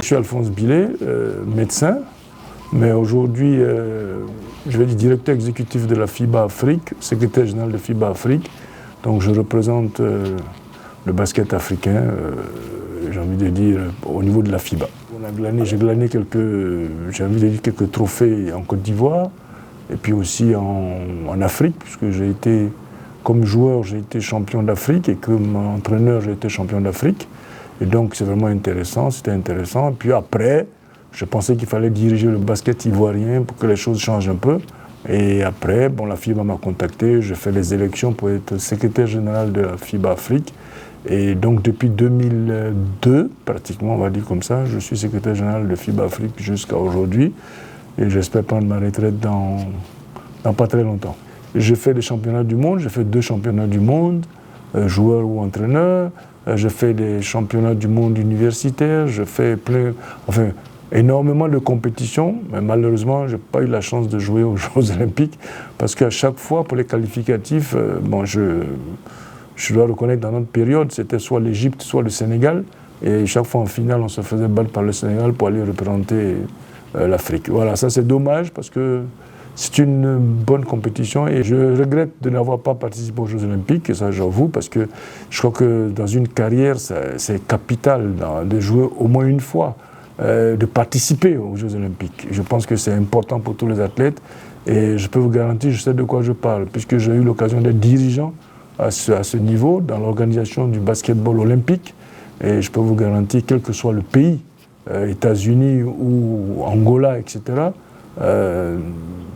Je suis Alphonse Billet, médecin, mais aujourd'hui, je vais dire directeur exécutif de la FIBA Afrique, secrétaire général de FIBA Afrique. Donc je représente le basket africain, j'ai envie de dire, au niveau de la FIBA. J'ai glané quelques trophées en Côte d'Ivoire et puis aussi en Afrique, puisque j'ai été, comme joueur, j'ai été champion d'Afrique et comme entraîneur, j'ai été champion d'Afrique. Et donc c'est vraiment intéressant, c'était intéressant. Et puis après, je pensais qu'il fallait diriger le basket ivoirien pour que les choses changent un peu. Et après, la FIBA m'a contacté, je fais les élections pour être secrétaire général de la FIBA Afrique. Et donc depuis 2002, pratiquement, on va dire comme ça, je suis secrétaire général de FIBA Afrique jusqu'à aujourd'hui. Et j'espère prendre ma retraite dans pas très longtemps. J'ai fait des championnats du monde, j'ai fait 2 championnats du monde, joueur ou entraîneur. Je fais des championnats du monde universitaire, je fais énormément de compétitions, mais malheureusement, je n'ai pas eu la chance de jouer aux Jeux Olympiques parce qu'à chaque fois, pour les qualificatifs, je dois reconnaître dans notre période, c'était soit l'Égypte, soit le Sénégal, et chaque fois en finale, on se faisait battre par le Sénégal pour aller représenter l'Afrique. Voilà, ça c'est dommage parce que c'est une bonne compétition et je regrette de n'avoir pas participé aux Jeux Olympiques, et ça j'avoue, parce que je crois que dans une carrière, c'est capital de jouer au moins une fois, de participer aux Jeux Olympiques. Je pense que c'est important pour tous les athlètes et je peux vous garantir, je sais de quoi je parle, puisque j'ai eu l'occasion d'être dirigeant à ce niveau dans l'organisation du basketball olympique et je peux vous garantir, quel que soit le pays, États-Unis ou Angola, etc.,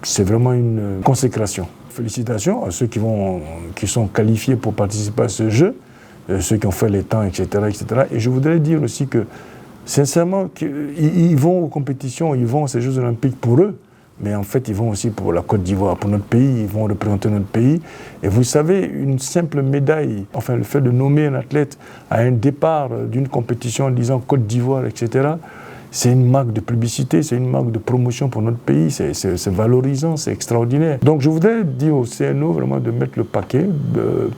c'est vraiment une consécration. Félicitations à ceux qui sont qualifiés pour participer à ce jeu, ceux qui ont fait les temps, etc., etc. Et je voudrais dire aussi que, sincèrement, ils vont aux compétitions, ils vont à ces Jeux Olympiques pour eux, mais en fait, ils vont aussi pour la Côte d'Ivoire, pour notre pays, ils vont représenter notre pays. Et vous savez, une simple médaille, enfin le fait de nommer un athlète à un départ d'une compétition en disant Côte d'Ivoire, etc., c'est une marque de publicité, c'est une marque de promotion pour notre pays, c'est valorisant, c'est extraordinaire. Donc je voudrais dire au CNO vraiment de mettre le paquet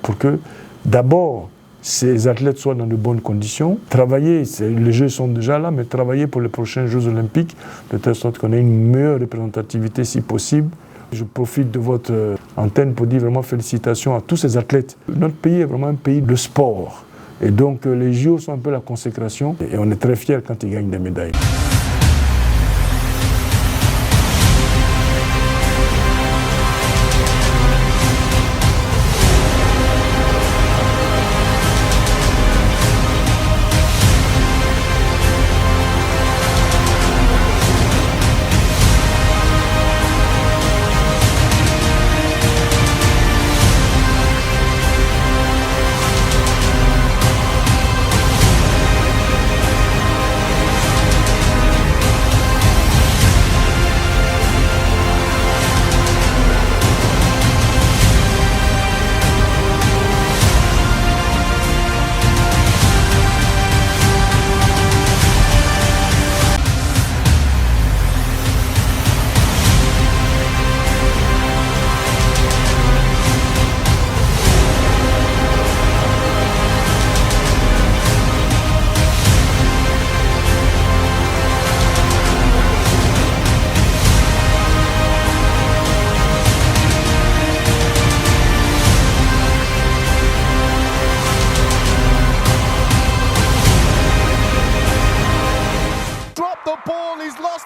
pour que d'abord ces athlètes soient dans de bonnes conditions, travailler, les Jeux sont déjà là, mais travailler pour les prochains Jeux Olympiques, de telle sorte qu'on ait une meilleure représentativité si possible. Je profite de votre antenne pour dire vraiment félicitations à tous ces athlètes. Notre pays est vraiment un pays de sport. Et donc les JO sont un peu la consécration et on est très fiers quand ils gagnent des médailles.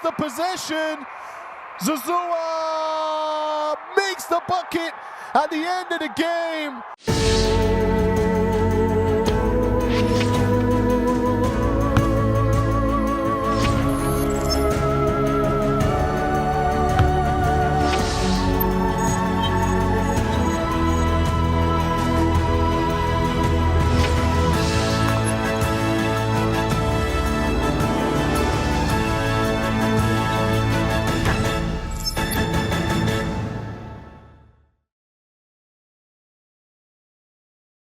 The possession. Zouzoua makes the bucket at the end of the game.